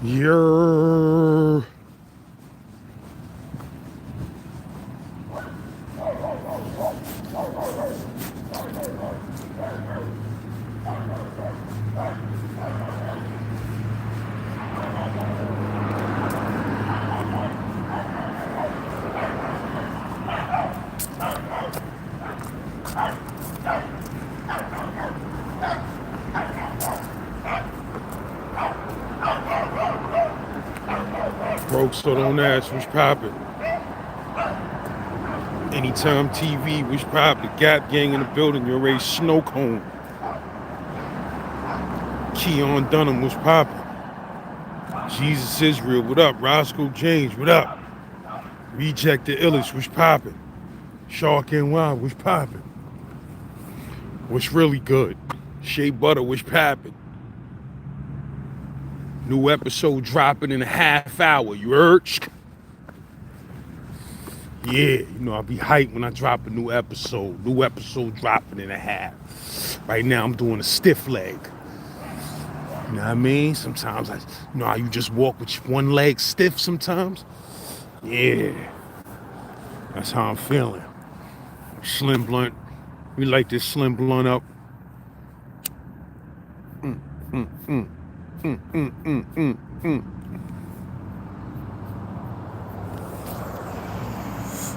You're broke, so don't ask what's poppin'. Anytime TV, what's poppin'. Gap gang in the building, you already snow cone. Keon Dunham, what's poppin'. Jesus Israel, what up? Roscoe James, what up? Reject the Illich, what's poppin'. Shark NY, what's poppin'. What's really good? Shea Butter, what's poppin'. New episode dropping in a half hour, you heard? Yeah, you know, I'll be hyped when I drop a new episode. New episode dropping in a half. Right now, I'm doing a stiff leg. You know what I mean? Sometimes, you know how you just walk with one leg stiff sometimes? Yeah, that's how I'm feeling. Slim Blunt. We light this Slim Blunt up.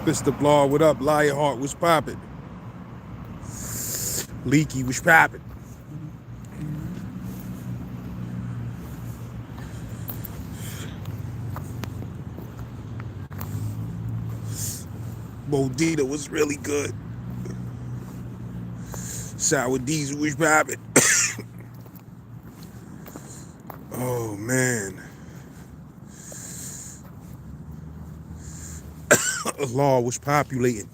Mr. Blah, what up? Lionheart, what's poppin'? Leaky, what's poppin'? Bodita was really good. Sour Diesel was poppin'. Oh, man. Law was populating.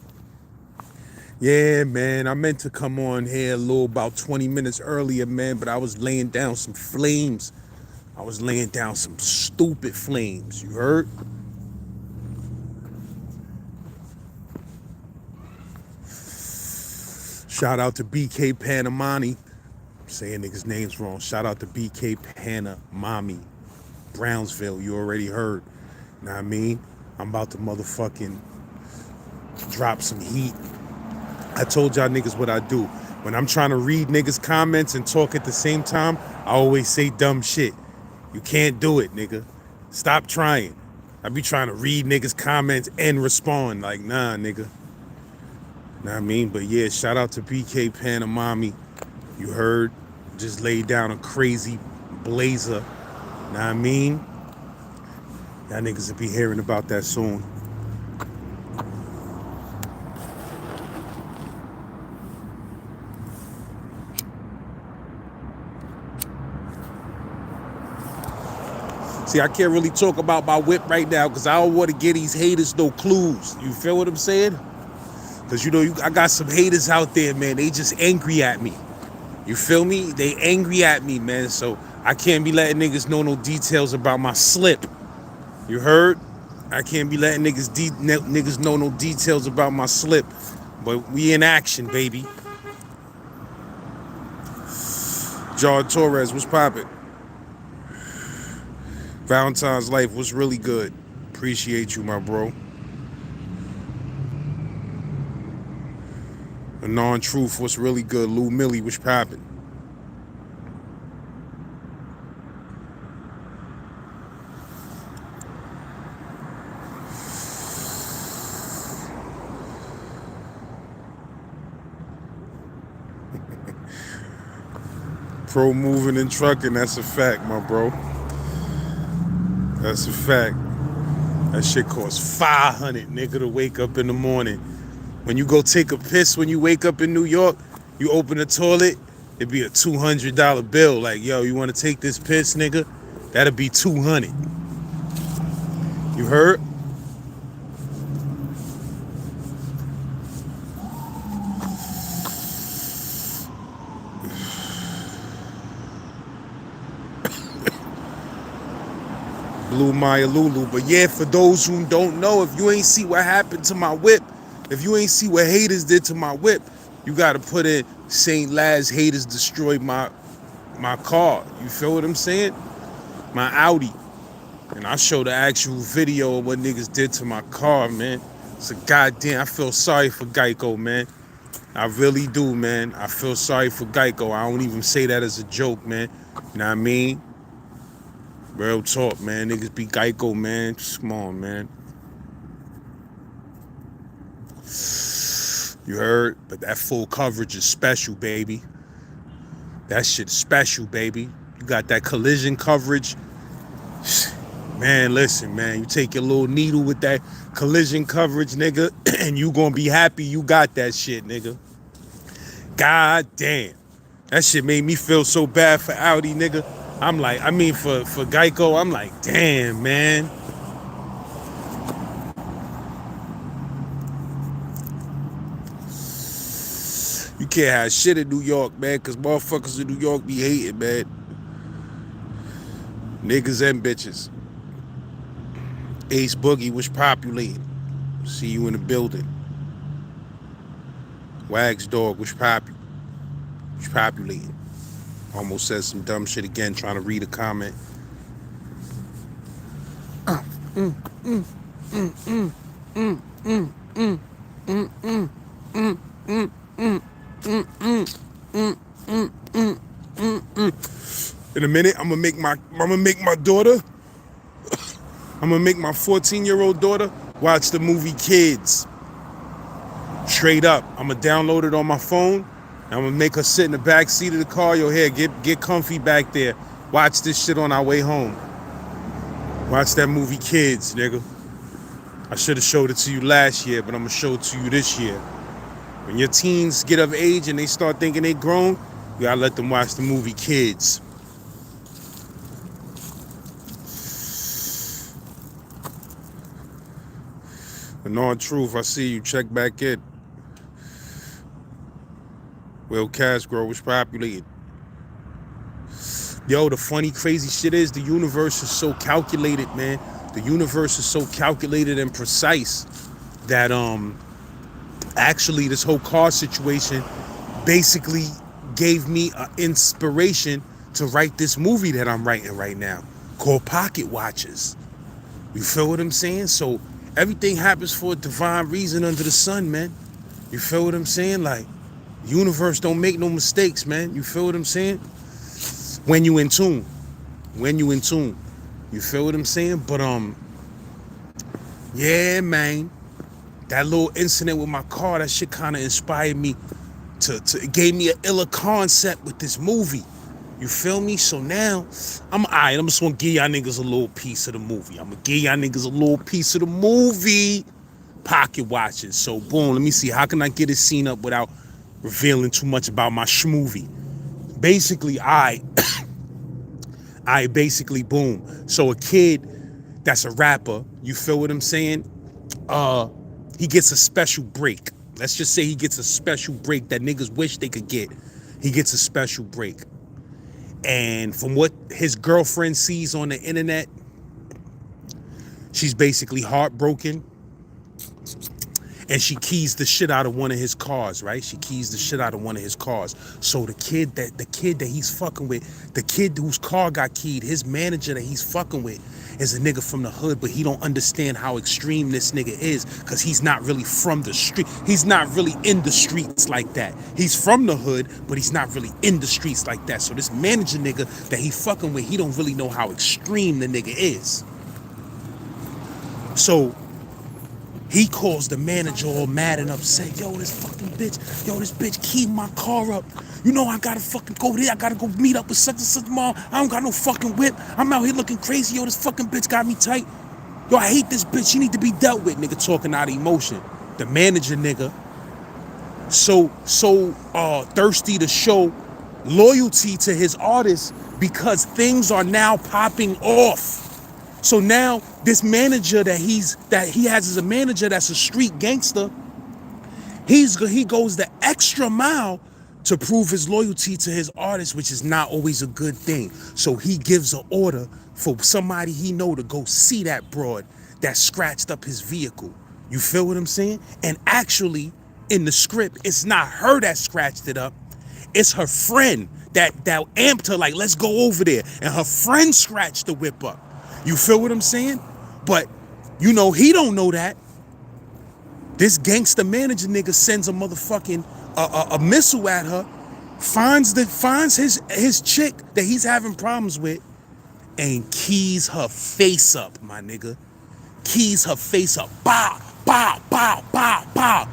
Yeah, man, I meant to come on here a little about 20 minutes earlier, man, but I was laying down some flames. I was laying down some stupid flames, you heard? Shout out to BK Panamani. I'm saying niggas' names wrong. Shout out to BK Panamami. Brownsville, you already heard. Know what I mean? I'm about to motherfucking drop some heat. I told y'all niggas what I do. When I'm trying to read niggas' comments and talk at the same time, I always say dumb shit. You can't do it, nigga. Stop trying. I be trying to read niggas' comments and respond. Like, nah, nigga. Know what I mean? But yeah, shout out to BK Panamami. You heard? Just laid down a crazy blazer. Know what I mean? Y'all niggas will be hearing about that soon. See, I can't really talk about my whip right now because I don't want to give these haters no clues. You feel what I'm saying? Because, you know, I got some haters out there, man. They just angry at me. You feel me? They angry at me, man. So I can't be letting niggas know no details about my slip. You heard? I can't be letting niggas know no details about my slip. But we in action, baby. John Torres, what's poppin'? Valentine's Life was really good. Appreciate you, my bro. The Non-Truth was really good. Lou Millie was popping. Pro moving and trucking, that's a fact, my bro. That's a fact. That shit costs $500, nigga, to wake up in the morning. When you go take a piss when you wake up in New York, you open the toilet, it'd be a $200 bill. Like, yo, you want to take this piss, nigga? That'd be $200. You heard? Blue Maya Lulu. But yeah, for those who don't know, if you ain't see what happened to my whip, if you ain't see what haters did to my whip, you gotta put in St. Laz haters destroyed my car. You feel what I'm saying? My Audi. And I showed the actual video of what niggas did to my car, man. It's a goddamn, I feel sorry for Geico, man. I really do, man. I feel sorry for Geico. I don't even say that as a joke, man. You know what I mean? Real talk, man. Niggas be Geico, man. Come on, man. You heard? But that full coverage is special, baby. That shit's special, baby. You got that collision coverage. Man, listen, man. You take your little needle with that collision coverage, nigga, and you gonna be happy you got that shit, nigga. God damn. That shit made me feel so bad for Audi, nigga. I'm like, for Geico, I'm like, damn, man. You can't have shit in New York, man, because motherfuckers in New York be hating, man. Niggas and bitches. Ace Boogie was populating. See you in the building. Wags Dog was populating. Almost said some dumb shit again, trying to read a comment. In a minute, I'm gonna make my daughter, I'm gonna make my 14-year-old daughter watch the movie Kids. Straight up. I'm gonna download it on my phone. I'm gonna make her sit in the back seat of the car. Yo, here, get comfy back there. Watch this shit on our way home. Watch that movie Kids, nigga. I should have showed it to you last year, but I'm gonna show it to you this year. When your teens get of age and they start thinking they grown, you gotta let them watch the movie Kids. But no, in truth, I see you. Check back in. Will Casgrove was populated. Yo, the funny, crazy shit is the universe is so calculated, man. The universe is so calculated and precise that actually this whole car situation basically gave me an inspiration to write this movie that I'm writing right now called Pocket Watchers. You feel what I'm saying? So everything happens for a divine reason under the sun, man. You feel what I'm saying? Like, the universe don't make no mistakes, man. You feel what I'm saying? When you in tune. You feel what I'm saying? But yeah, man. That little incident with my car, that shit kind of inspired me it gave me an iller concept with this movie. You feel me? So now, I'm just gonna give y'all niggas a little piece of the movie. Pocket Watchers. So boom, let me see. How can I get this scene up without revealing too much about my schmovie? Basically, basically boom. So a kid that's a rapper, you feel what I'm saying? He gets a special break. Let's just say he gets a special break that niggas wish they could get. He gets a special break. And from what his girlfriend sees on the internet, she's basically heartbroken. And she keys the shit out of one of his cars, right? So the kid that he's fucking with, the kid whose car got keyed, his manager that he's fucking with is a nigga from the hood, but he don't understand how extreme this nigga is because he's not really from the street. He's not really in the streets like that. He's from the hood, but he's not really in the streets like that. So this manager nigga that he fucking with, he don't really know how extreme the nigga is. So he calls the manager all mad and upset. Yo, this bitch keyed my car up. You know I gotta fucking go there. I gotta go meet up with such and such mom. I don't got no fucking whip. I'm out here looking crazy. Yo, this fucking bitch got me tight. Yo, I hate this bitch. She need to be dealt with. Nigga talking out of emotion. The manager nigga so thirsty to show loyalty to his artist because things are now popping off. So now this manager that he has as a manager that's a street gangster, he goes the extra mile to prove his loyalty to his artist, which is not always a good thing. So he gives an order for somebody he know to go see that broad that scratched up his vehicle. You feel what I'm saying? And actually, in the script, it's not her that scratched it up. It's her friend that amped her like, let's go over there. And her friend scratched the whip up. You feel what I'm saying? But, you know, he don't know that. This gangster manager nigga sends a motherfucking a missile at her, finds his chick that he's having problems with, and keys her face up, my nigga. Keys her face up. Bah, bah, bah, bah, bah.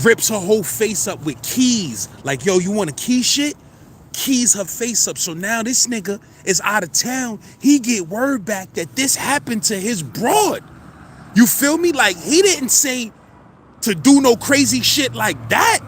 Rips her whole face up with keys. Like, yo, you want a key shit? Keys her face up. So now this nigga is out of town. He get word back that this happened to his broad. You feel me? Like, he didn't say to do no crazy shit like that.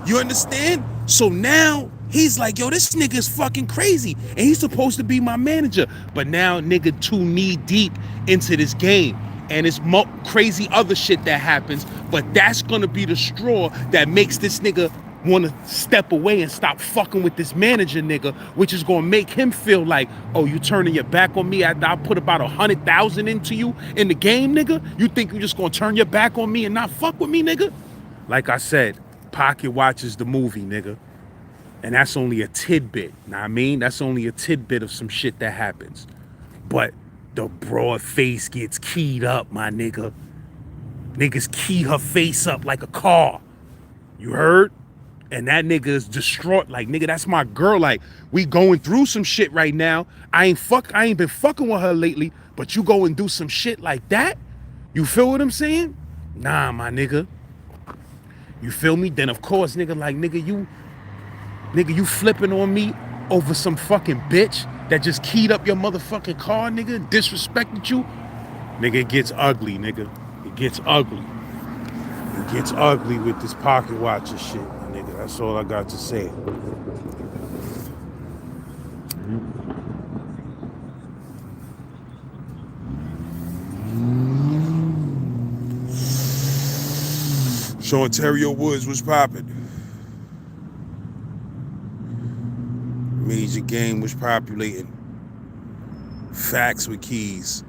You understand? So now he's like, yo, this nigga is fucking crazy. And he's supposed to be my manager. But now nigga too knee deep into this game. And it's crazy other shit that happens. But that's gonna be the straw that makes this nigga wanna step away and stop fucking with this manager nigga, which is gonna make him feel like, oh, you turning your back on me after I put about 100,000 into you in the game, nigga? You think you just gonna turn your back on me and not fuck with me, nigga? Like I said, Pocket watches the movie, nigga. And that's only a tidbit, know what I mean? That's only a tidbit of some shit that happens. But the broad face gets keyed up, my nigga. Niggas key her face up like a car. You heard? And that nigga is distraught. Like, nigga, that's my girl. Like, we going through some shit right now. I ain't been fucking with her lately, but you go and do some shit like that? You feel what I'm saying? Nah, my nigga. You feel me? Then of course, nigga, like, nigga, you flipping on me over some fucking bitch that just keyed up your motherfucking car, nigga, disrespected you. Nigga, it gets ugly, nigga. It gets ugly. It gets ugly with this pocket watch and shit, my nigga. That's all I got to say. So Ontario Woods was popping. Major game was populating. Facts with keys.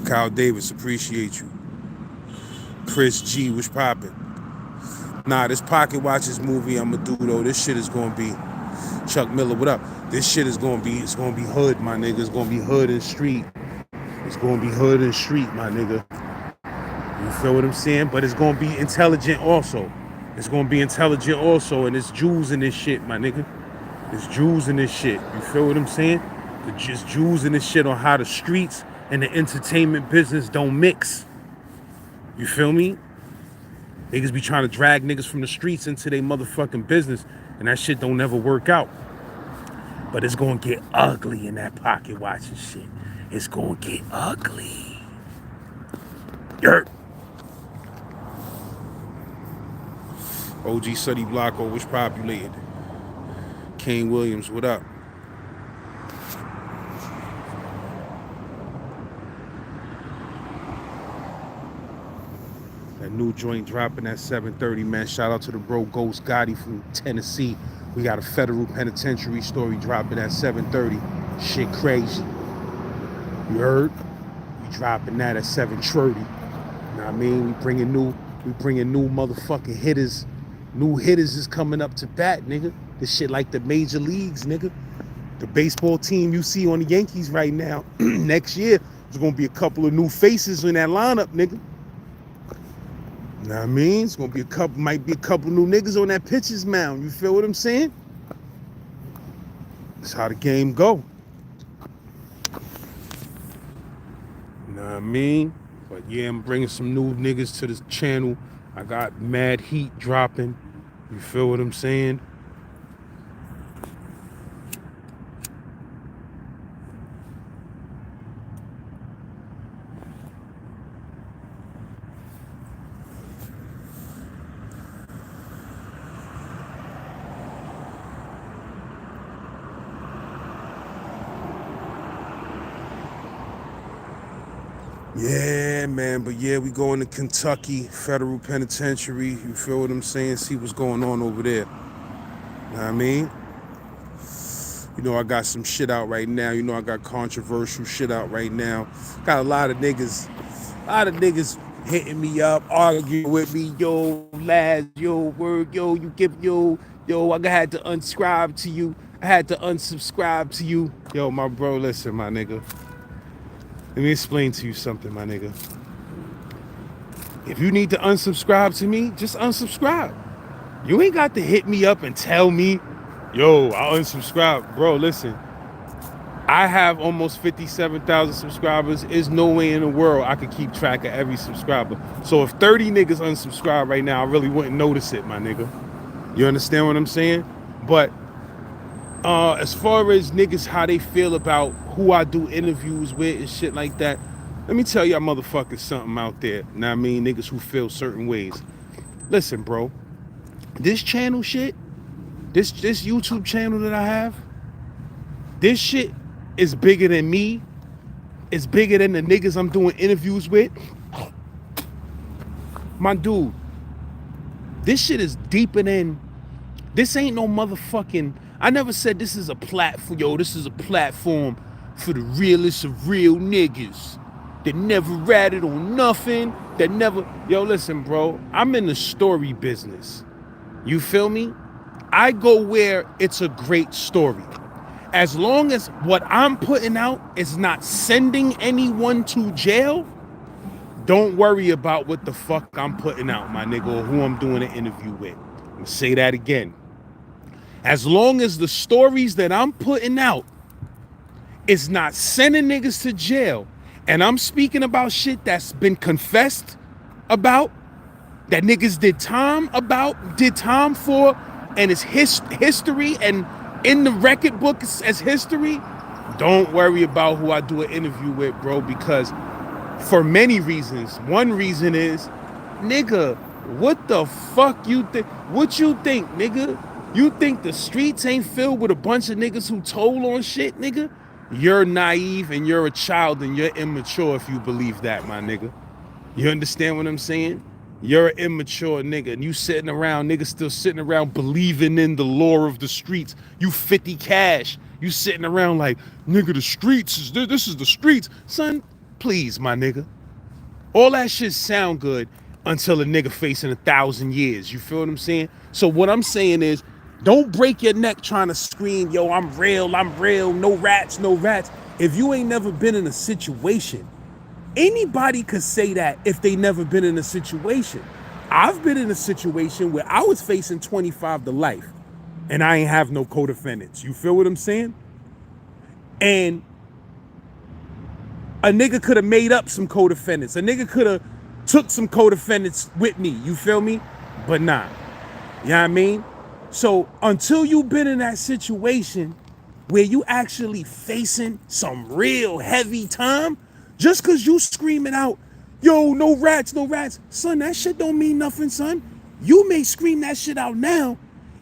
Kyle Davis, appreciate you. Chris G was popping. Nah, this Pocket Watches movie I'ma do though, this shit is gonna be Chuck Miller, what up? This shit is gonna be, it's gonna be hood, my nigga. It's gonna be hood and street. It's gonna be hood and street, my nigga. You feel what I'm saying? But it's gonna be intelligent also. It's gonna be intelligent also, and it's Jews in this shit, my nigga. It's Jews in this shit. You feel what I'm saying? It's Jews in this shit on how the streets and the entertainment business don't mix. You feel me? Niggas be trying to drag niggas from the streets into their motherfucking business, and that shit don't never work out. But it's gonna get ugly in that Pocket Watching shit. It's gonna get ugly. Yurt. OG Suddy Blocko was populated. Kane Williams, what up? That new joint dropping at 7:30, man. Shout out to the bro Ghost Gotti from Tennessee. We got a federal penitentiary story dropping at 7:30. Shit crazy. You heard? We dropping that at 7:30. You know what I mean? We bringing new motherfucking hitters. New hitters is coming up to bat, nigga. This shit like the major leagues, nigga. The baseball team you see on the Yankees right now, next year, there's gonna be a couple of new faces in that lineup, nigga. You know what I mean? It's gonna be might be a couple new niggas on that pitcher's mound. You feel what I'm saying? That's how the game go. You know what I mean? But yeah, I'm bringing some new niggas to this channel. I got mad heat dropping. You feel what I'm saying? Yeah, man, but yeah, we going to Kentucky Federal Penitentiary. You feel what I'm saying? See what's going on over there. You know what I mean? You know, I got some shit out right now. You know, I got controversial shit out right now. Got a lot of niggas hitting me up, arguing with me. Yo, Laz, yo, word, yo, you give, yo, I had to unscribe to you. I had to unsubscribe to you. Yo, my bro, listen, my nigga. Let me explain to you something, my nigga. If you need to unsubscribe to me, just unsubscribe. You ain't got to hit me up and tell me, yo, I'll unsubscribe. Bro, listen. I have almost 57,000 subscribers. There's no way in the world I could keep track of every subscriber. So if 30 niggas unsubscribe right now, I really wouldn't notice it, my nigga. You understand what I'm saying? But as far as niggas, how they feel about who I do interviews with and shit like that, let me tell y'all motherfuckers something out there. Know what I mean? Niggas who feel certain ways. Listen, bro. This channel shit, this YouTube channel that I have, this shit is bigger than me. It's bigger than the niggas I'm doing interviews with. My dude, this shit is deeper than, this ain't no motherfucking, I never said this is a platform, yo, this is a platform for the realest of real niggas that never ratted on nothing, that never, yo, listen, bro, I'm in the story business. You feel me? I go where it's a great story. As long as what I'm putting out is not sending anyone to jail, don't worry about what the fuck I'm putting out, my nigga, or who I'm doing an interview with. I'm gonna say that again. As long as the stories that I'm putting out is not sending niggas to jail, and I'm speaking about shit that's been confessed about, that niggas did time for, and it's history and in the record book as history, don't worry about who I do an interview with, bro, because for many reasons. One reason is, nigga, what the fuck you think? What you think, nigga? You think the streets ain't filled with a bunch of niggas who told on shit, nigga? You're naive and you're a child and you're immature if you believe that, my nigga. You understand what I'm saying? You're an immature nigga, and you sitting around, niggas still sitting around believing in the lore of the streets. You 50 cash. You sitting around like, nigga, the streets, this is the streets. Son, please, my nigga. All that shit sound good until a nigga facing 1,000 years. You feel what I'm saying? So what I'm saying is, don't break your neck trying to scream, yo, I'm real, no rats, no rats. If you ain't never been in a situation, anybody could say that if they never been in a situation. I've been in a situation where I was facing 25 to life and I ain't have no co-defendants. You feel what I'm saying? And a nigga could have made up some co-defendants. A nigga could have took some co-defendants with me. You feel me? But nah. You know what I mean? So until you've been in that situation where you actually facing some real heavy time, just cause you screaming out, yo, no rats, son, that shit don't mean nothing, son. You may scream that shit out now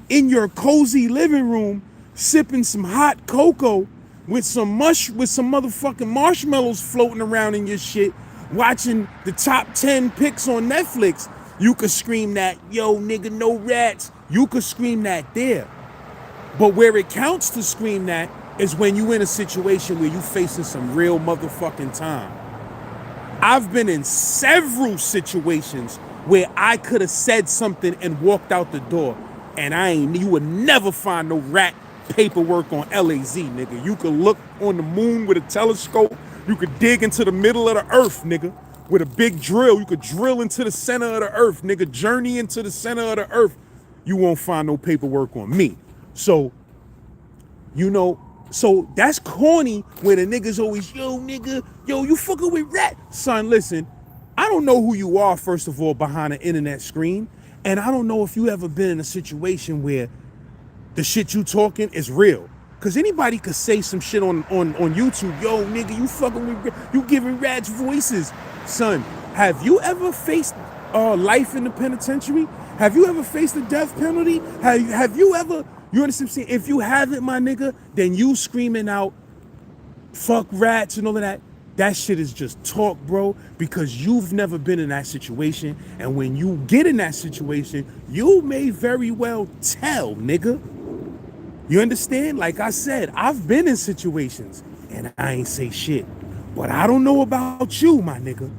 in your cozy living room, sipping some hot cocoa with some motherfucking marshmallows floating around in your shit, watching the top 10 picks on Netflix. You could scream that, yo, nigga, no rats. You could scream that there. But where it counts to scream that is when you in a situation where you facing some real motherfucking time. I've been in several situations where I could have said something and walked out the door, and you would never find no rat paperwork on LAZ, nigga. You could look on the moon with a telescope. You could dig into the middle of the earth, nigga, with a big drill. You could drill into the center of the earth, nigga. Journey into the center of the earth. You won't find no paperwork on me. So, you know, so that's corny when a nigga's always, yo, nigga, yo, you fucking with rat. Son, listen, I don't know who you are, first of all, behind an internet screen. And I don't know if you ever been in a situation where the shit you talking is real. Cause anybody could say some shit on YouTube, yo, nigga, you fucking with, you giving rats voices. Son, have you ever faced life in the penitentiary? Have you ever faced the death penalty? Have you ever, you understand what I'm saying? If you haven't, my nigga, then you screaming out, fuck rats and all of that, that shit is just talk, bro, because you've never been in that situation. And when you get in that situation, you may very well tell, nigga. You understand? Like I said, I've been in situations and I ain't say shit. But I don't know about you, my nigga.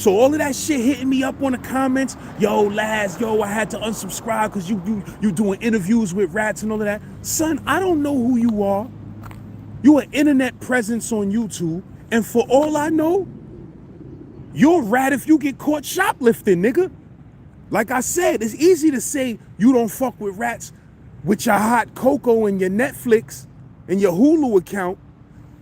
So all of that shit hitting me up on the comments, yo, Laz, yo, I had to unsubscribe because you doing interviews with rats and all of that. Son, I don't know who you are. You an internet presence on YouTube, and for all I know, you're a rat if you get caught shoplifting, nigga. Like I said, it's easy to say you don't fuck with rats with your hot cocoa and your Netflix and your Hulu account,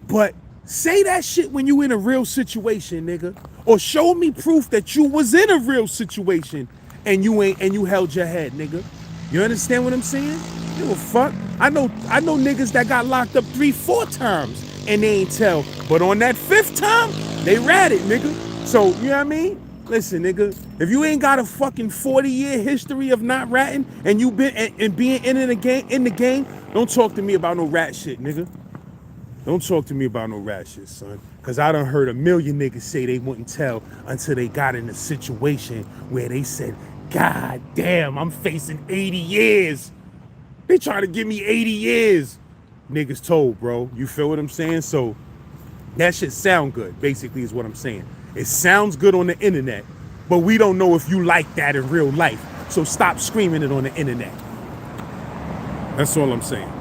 but say that shit when you in a real situation, nigga. Or show me proof that you was in a real situation and you held your head, nigga. You understand what I'm saying? Give a fuck. I know niggas that got locked up 3-4 times and they ain't tell. But on that 5th time, they ratted, nigga. So, you know what I mean? Listen, nigga, if you ain't got a fucking 40-year history of not ratting and you been and being in the game, don't talk to me about no rat shit, nigga. Don't talk to me about no rat shit, son. Cause I done heard a million niggas say they wouldn't tell until they got in a situation where they said, God damn, I'm facing 80 years. They try to give me 80 years. Niggas told, bro. You feel what I'm saying? So that shit sound good, basically is what I'm saying. It sounds good on the internet, but we don't know if you like that in real life. So stop screaming it on the internet. That's all I'm saying.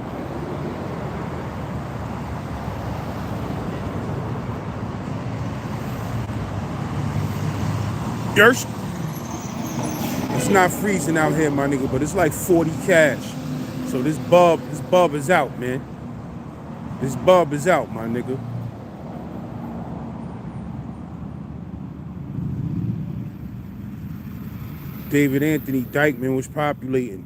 Yersh. It's not freezing out here, my nigga, but it's like 40 cash. So this bub is out, man. This bub is out, my nigga. David Anthony Dykeman was populating.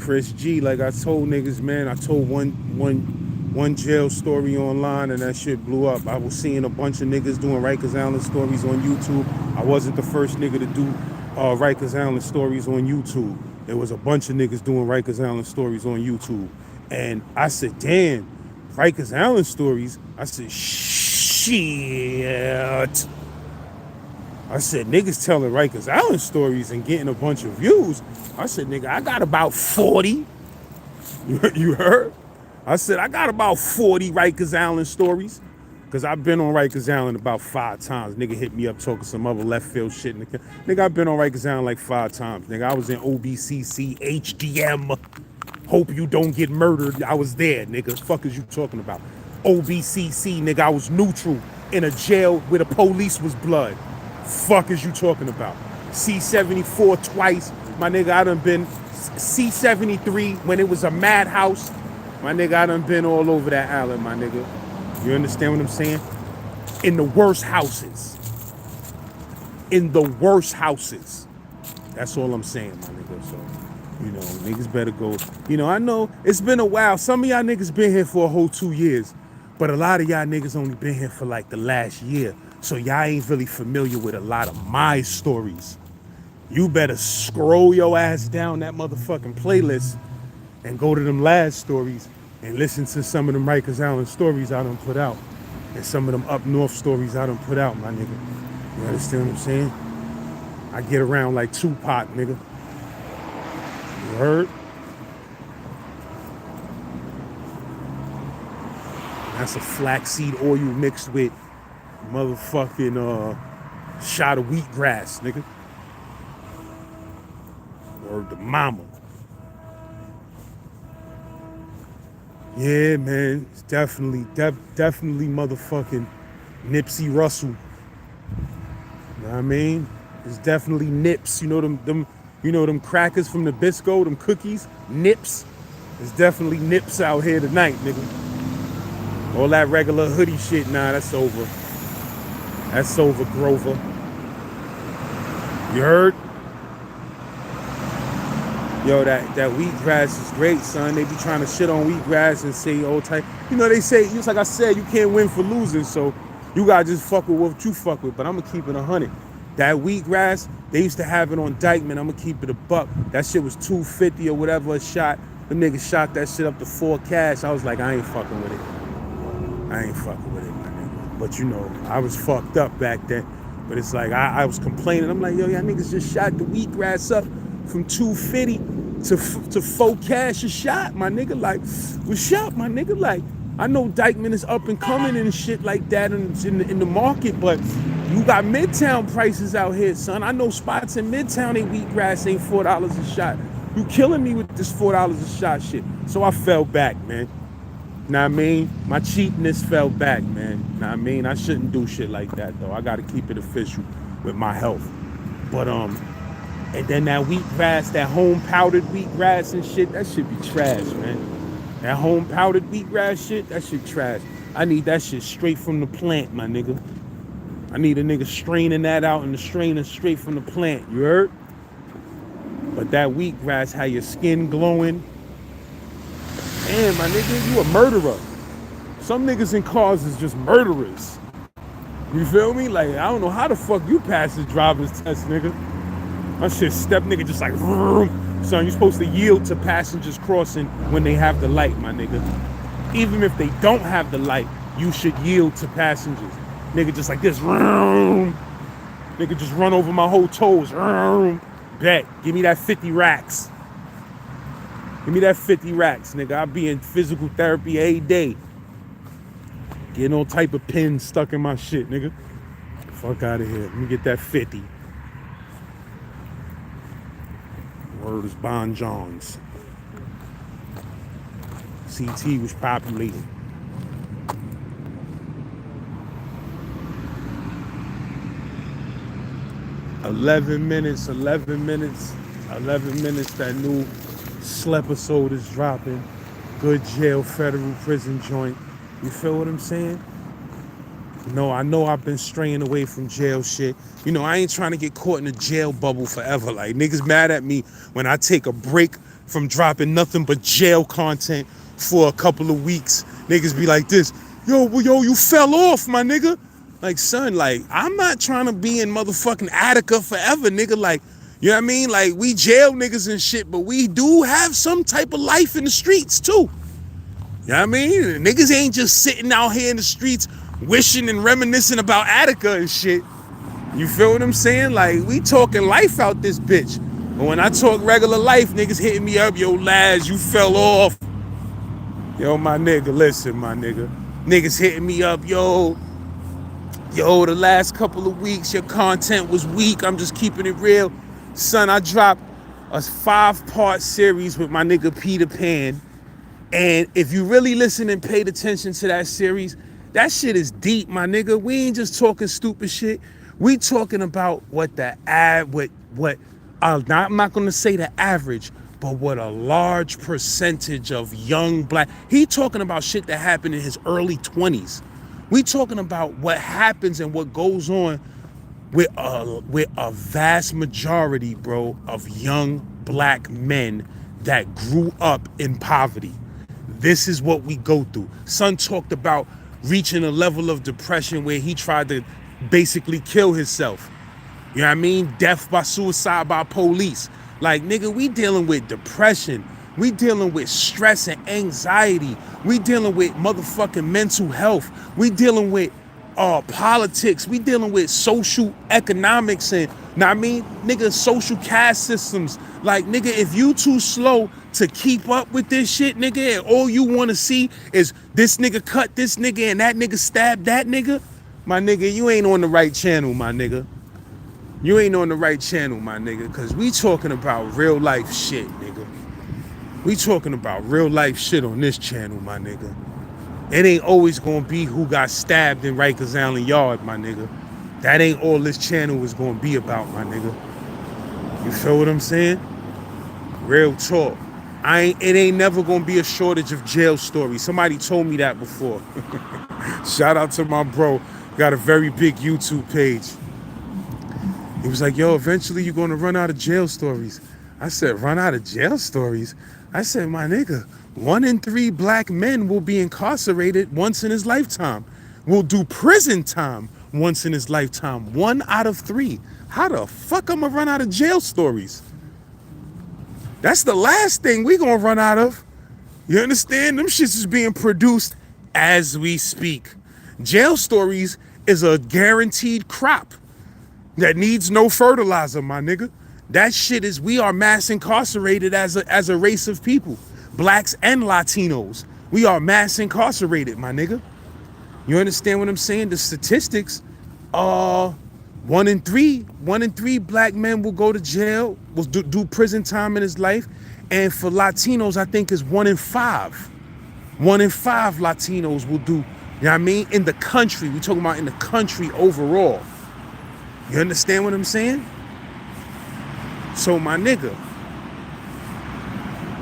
Chris G, like I told niggas, man, I told one jail story online and that shit blew up. I was seeing a bunch of niggas doing Rikers Island stories on YouTube. I wasn't the first nigga to do Rikers Island stories on YouTube. There was a bunch of niggas doing Rikers Island stories on YouTube. And I said, damn, Rikers Island stories? I said, shit. I said, niggas telling Rikers Island stories and getting a bunch of views. I said, nigga, I got about 40. You heard? I said, I got about 40 Rikers Island stories. Because I've been on Rikers Island about 5 times. Nigga hit me up talking some other left field shit. Nigga, I've been on Rikers Island like 5 times. Nigga, I was in OBCC, HDM. Hope you don't get murdered. I was there, nigga. Fuck is you talking about? OBCC, nigga, I was neutral in a jail where the police was blood. Fuck is you talking about? C-74 twice. My nigga, I done been C-73 when it was a madhouse. My nigga, I done been all over that island, my nigga. You understand what I'm saying? In the worst houses. In the worst houses. That's all I'm saying, my nigga. So, you know, niggas better go. You know, I know it's been a while. Some of y'all niggas been here for a whole 2 years. But a lot of y'all niggas only been here for like the last year. So y'all ain't really familiar with a lot of my stories. You better scroll your ass down that motherfucking playlist and go to them last stories and listen to some of them Rikers Island stories I done put out. And some of them up north stories I done put out, my nigga. You understand what I'm saying? I get around like Tupac, nigga. You heard? That's a flaxseed oil mixed with motherfucking shot of wheatgrass, nigga. Or the mama. Yeah, man, it's definitely motherfucking Nipsey Russell. You know what I mean? It's definitely Nips. You know them crackers from the Bisco, them cookies, Nips. It's definitely Nips out here tonight, nigga. All that regular hoodie shit, nah, that's over. That's over, Grover. You heard? Yo, that wheatgrass is great, son. They be trying to shit on wheatgrass and say old type. You know, they say, just like I said, you can't win for losing, so you gotta just fuck with what you fuck with. But I'm gonna keep it 100. That wheatgrass, they used to have it on Dykeman. I'm gonna keep it $1. That shit was $2.50 or whatever a shot. Them niggas shot that shit up to 4 cash. I was like, I ain't fucking with it. I ain't fucking with it, my nigga. But you know, I was fucked up back then. But it's like, I was complaining. I'm like, yo, y'all niggas just shot the wheatgrass up from $2.50 to 4 cash a shot, my nigga. Like, what's up, my nigga? Like, I know Dykeman is up and coming and shit like that in the market, but you got Midtown prices out here, son. I know spots in Midtown, they wheatgrass ain't $4 a shot. You killing me with this $4 a shot shit. So I fell back, man. Know what I mean? My cheapness fell back, man. Know what I mean? I shouldn't do shit like that, though. I gotta keep it official with my health. But, and then that wheatgrass, that home powdered wheatgrass and shit, that should be trash, man. That home powdered wheatgrass shit, that shit trash. I need that shit straight from the plant, my nigga. I need a nigga straining that out in the strainer straight from the plant, you heard? But that wheatgrass, how your skin glowing. Damn, my nigga, you a murderer. Some niggas in cars is just murderers. You feel me? Like, I don't know how the fuck you pass this driver's test, nigga. That shit step nigga just like, son, you supposed to yield to passengers crossing when they have the light, my nigga. Even if they don't have the light, you should yield to passengers. Nigga just like this, nigga just run over my whole toes, bet, give me that 50 racks. Give me that 50 racks, nigga. I be in physical therapy every day. Getting all type of pins stuck in my shit, nigga. Fuck out of here. Let me get that 50. Word is Bon Jones. CT was populating. Eleven minutes. That new Slepisode is dropping. Good jail, federal prison joint. You feel what I'm saying? No, I know I've been straying away from jail shit. You know, I ain't trying to get caught in a jail bubble forever. Like, niggas mad at me when I take a break from dropping nothing but jail content for a couple of weeks. Niggas be like this, yo, you fell off, my nigga. Like, son, like, I'm not trying to be in motherfucking Attica forever, nigga. Like, you know what I mean? Like, we jail niggas and shit, but we do have some type of life in the streets, too. You know what I mean? Niggas ain't just sitting out here in the streets wishing and reminiscing about Attica and shit. You feel what I'm saying? Like, we talking life out this bitch. But when I talk regular life, niggas hitting me up, yo, Laz, you fell off. Yo, my nigga, listen, my nigga. Niggas hitting me up, yo, the last couple of weeks, your content was weak. I'm just keeping it real. Son, I dropped a 5-part series with my nigga Peter Pan. And if you really listen and paid attention to that series, that shit is deep, my nigga. We ain't just talking stupid shit. We talking about I'm not gonna say the average, but what a large percentage of young black, he talking about shit that happened in his early 20s. We talking about what happens and what goes on with a vast majority, bro, of young black men that grew up in poverty. This is what we go through. Son talked about reaching a level of depression where he tried to basically kill himself. You know what I mean? Death by suicide by police. Like, nigga, we dealing with depression. We dealing with stress and anxiety. We dealing with motherfucking mental health. We dealing with politics. We dealing with social economics and, know what I mean? Nigga, social caste systems. Like, nigga, if you too slow to keep up with this shit, nigga, and all you want to see is this nigga cut this nigga and that nigga stab that nigga, my nigga, you ain't on the right channel, my nigga. You ain't on the right channel, my nigga, because we talking about real life shit, nigga. We talking about real life shit on this channel, my nigga. It ain't always gonna be who got stabbed in Rikers Island Yard, my nigga. That ain't all this channel is gonna be about, my nigga. You feel what I'm saying? Real talk. It ain't never gonna be a shortage of jail stories. Somebody told me that before. Shout out to my bro. Got a very big YouTube page. He was like, yo, eventually you're gonna run out of jail stories. I said, run out of jail stories? I said, my nigga, 1 in 3 black men will be incarcerated once in his lifetime. Will do prison time once in his lifetime. 1 out of 3. How the fuck I'm gonna run out of jail stories? That's the last thing we gonna run out of. You understand? Them shits is being produced as we speak. Jail stories is a guaranteed crop that needs no fertilizer, my nigga. That shit is, we are mass incarcerated as a race of people. Blacks and Latinos. We are mass incarcerated, my nigga. You understand what I'm saying? The statistics are one in three black men will go to jail, will do prison time in his life. And for Latinos, I think is 1 in 5. 1 in 5 Latinos will do, you know what I mean? In the country, we talking about in the country overall. You understand what I'm saying? So my nigga,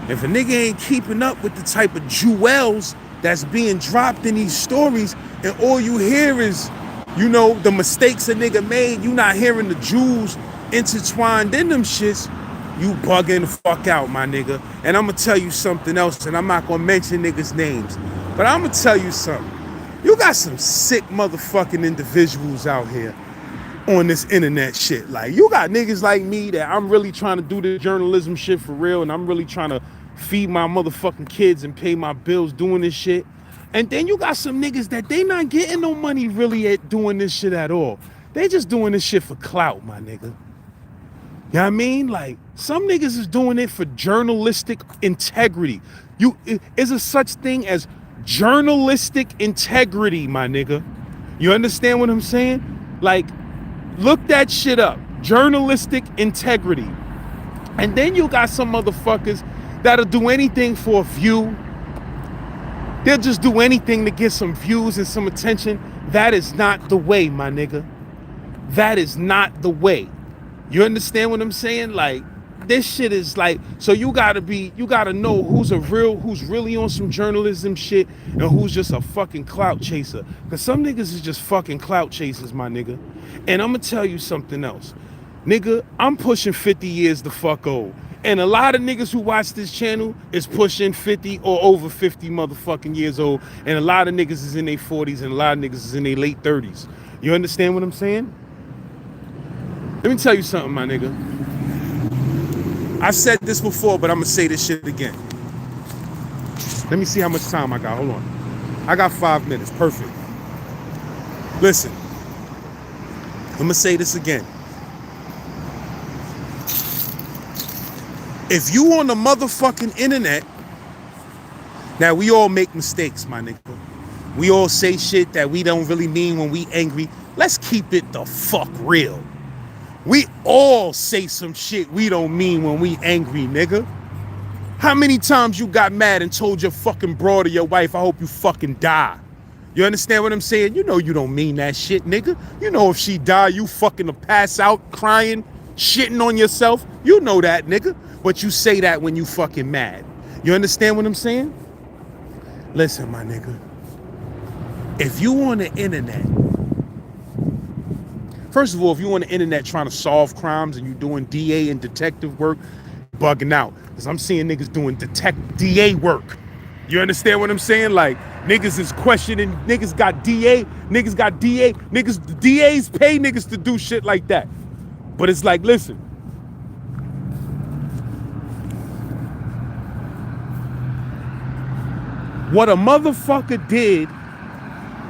if a nigga ain't keeping up with the type of jewels that's being dropped in these stories, and all you hear is, you know, the mistakes a nigga made, you not hearing the jewels intertwined in them shits, you bugging the fuck out, my nigga. And I'm gonna tell you something else, and I'm not gonna mention niggas' names, but I'm gonna tell you something. You got some sick motherfucking individuals out here on this internet shit. Like, you got niggas like me that I'm really trying to do the journalism shit for real, and I'm really trying to feed my motherfucking kids and pay my bills doing this shit. And then you got some niggas that they not getting no money really at doing this shit at all. They just doing this shit for clout, my nigga. You know what I mean? Like, some niggas is doing it for journalistic integrity. Is a such thing as journalistic integrity, my nigga. You understand what I'm saying? Like, look that shit up. Journalistic integrity. And then you got some motherfuckers that'll do anything for a view. They'll just do anything to get some views and some attention. That is not the way, my nigga. That is not the way. You understand what I'm saying? Like, this shit is like, so you gotta know who's really on some journalism shit and who's just a fucking clout chaser. Cause some niggas is just fucking clout chasers, my nigga. And I'm gonna tell you something else. Nigga, I'm pushing 50 years the fuck old. And a lot of niggas who watch this channel is pushing 50 or over 50 motherfucking years old. And a lot of niggas is in their 40s and a lot of niggas is in their late 30s. You understand what I'm saying? Let me tell you something, my nigga. I've said this before, but I'm gonna say this shit again. Let me see how much time I got. Hold on. I got 5 minutes. Perfect. Listen. I'm gonna say this again. If you on the motherfucking internet, now we all make mistakes, my nigga. We all say shit that we don't really mean when we angry. Let's keep it the fuck real. We all say some shit we don't mean when we angry, nigga. How many times you got mad and told your fucking broad or your wife, I hope you fucking die? You understand what I'm saying? You know you don't mean that shit, nigga. You know if she die, you fucking to pass out crying, shitting on yourself. You know that, nigga. But you say that when you fucking mad. You understand what I'm saying? Listen, my nigga. If you on the internet, first of all, if you on the internet trying to solve crimes and you doing DA and detective work, bugging out. Because I'm seeing niggas doing DA work. You understand what I'm saying? Like, niggas is questioning, niggas got DA, niggas, the DAs pay niggas to do shit like that. But it's like, listen. What a motherfucker did,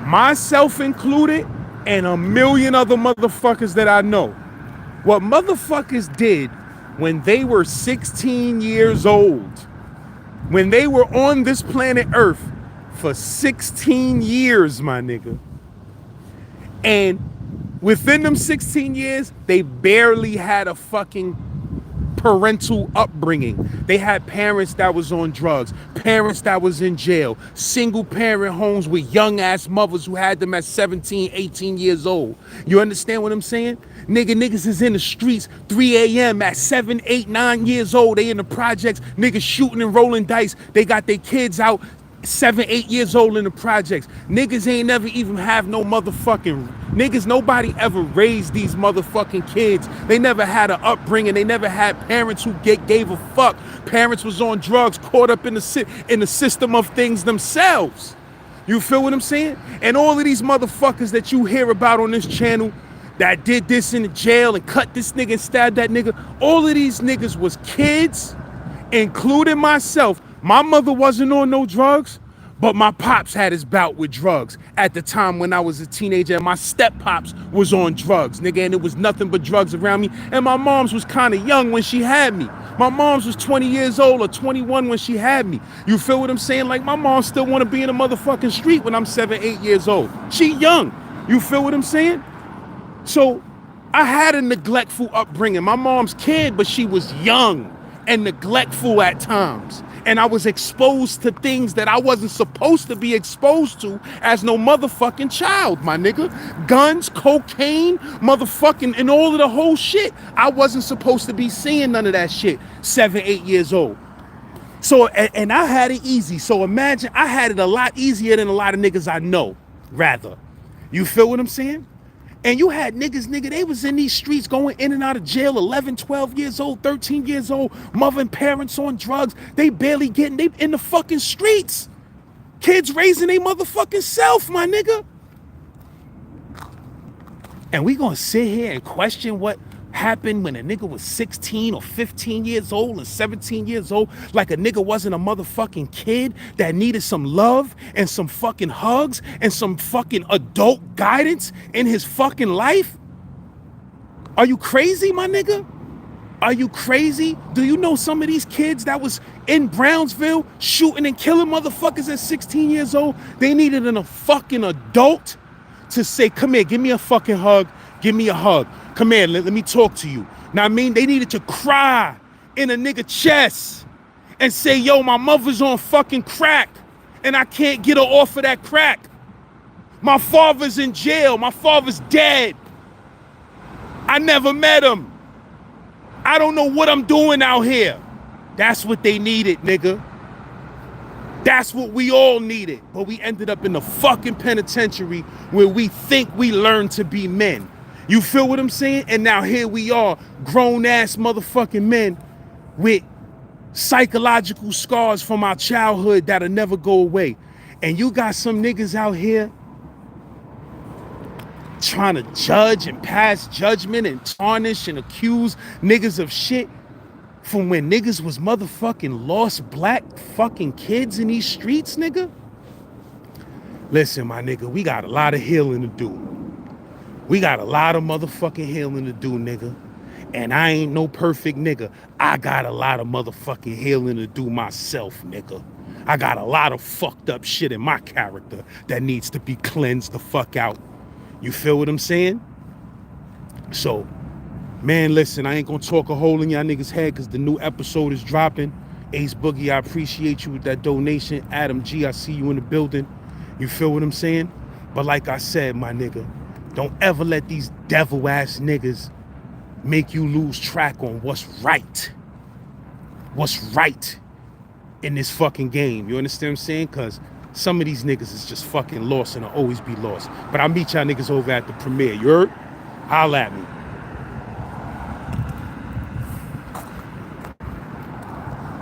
myself included, and a million other motherfuckers that I know. What motherfuckers did when they were 16 years old, when they were on this planet Earth for 16 years, my nigga. And within them 16 years, they barely had a fucking parental upbringing. They had parents that was on drugs, parents that was in jail, single parent homes with young ass mothers who had them at 17, 18 years old. You understand what I'm saying? Niggas is in the streets 3 a.m. at 7, 8, 9 years old. They in the projects, niggas shooting and rolling dice. They got their kids out 7, 8 years old in the projects. Niggas ain't never even have no motherfucking niggas. Nobody ever raised these motherfucking kids. They never had an upbringing. They never had parents who gave a fuck. Parents was on drugs, caught up in the system of things themselves. You feel what I'm saying? And all of these motherfuckers that you hear about on this channel that did this in the jail and cut this nigga and stabbed that nigga, all of these niggas was kids, including myself. My mother wasn't on no drugs, but my pops had his bout with drugs at the time when I was a teenager, and my step-pops was on drugs, nigga, and it was nothing but drugs around me, and my mom's was kind of young when she had me. My mom's was 20 years old or 21 when she had me. You feel what I'm saying? Like, my mom still want to be in a motherfucking street when I'm 7, 8 years old. She young. You feel what I'm saying? So I had a neglectful upbringing. My mom's kid, but she was young and neglectful at times. And I was exposed to things that I wasn't supposed to be exposed to as no motherfucking child, my nigga. Guns, cocaine, motherfucking, and all of the whole shit. I wasn't supposed to be seeing none of that shit, 7, 8 years old. So, and I had it easy. So imagine I had it a lot easier than a lot of niggas I know, rather. You feel what I'm saying? And you had niggas, they was in these streets going in and out of jail, 11, 12 years old, 13 years old, mother and parents on drugs. They barely getting, they in the fucking streets. Kids raising their motherfucking self, my nigga. And we gonna sit here and question what happened when a nigga was 16 or 15 years old and 17 years old, like a nigga wasn't a motherfucking kid that needed some love and some fucking hugs and some fucking adult guidance in his fucking life? Are you crazy, my nigga? Are you crazy? Do you know some of these kids that was in Brownsville shooting and killing motherfuckers at 16 years old? They needed a fucking adult to say, come here, give me a fucking hug. Give me a hug. Come here, let me talk to you. Now, I mean, they needed to cry in a nigga chest and say, yo, my mother's on fucking crack and I can't get her off of that crack. My father's in jail. My father's dead. I never met him. I don't know what I'm doing out here. That's what they needed, nigga. That's what we all needed. But we ended up in the fucking penitentiary where we think we learned to be men. You feel what I'm saying? And now here we are, grown-ass motherfucking men with psychological scars from our childhood that'll never go away. And you got some niggas out here trying to judge and pass judgment and tarnish and accuse niggas of shit from when niggas was motherfucking lost black fucking kids in these streets, nigga. Listen, my nigga, we got a lot of healing to do. We got a lot of motherfucking healing to do, nigga. And I ain't no perfect nigga. I got a lot of motherfucking healing to do myself, nigga. I got a lot of fucked up shit in my character that needs to be cleansed the fuck out. You feel what I'm saying? So, man, listen, I ain't gonna talk a hole in y'all niggas' head because the new episode is dropping. Ace Boogie, I appreciate you with that donation. Adam G, I see you in the building. You feel what I'm saying? But like I said, my nigga, don't ever let these devil-ass niggas make you lose track on what's right. What's right in this fucking game. You understand what I'm saying? Because some of these niggas is just fucking lost and will always be lost. But I'll meet y'all niggas over at the premiere. You heard? Holla at me.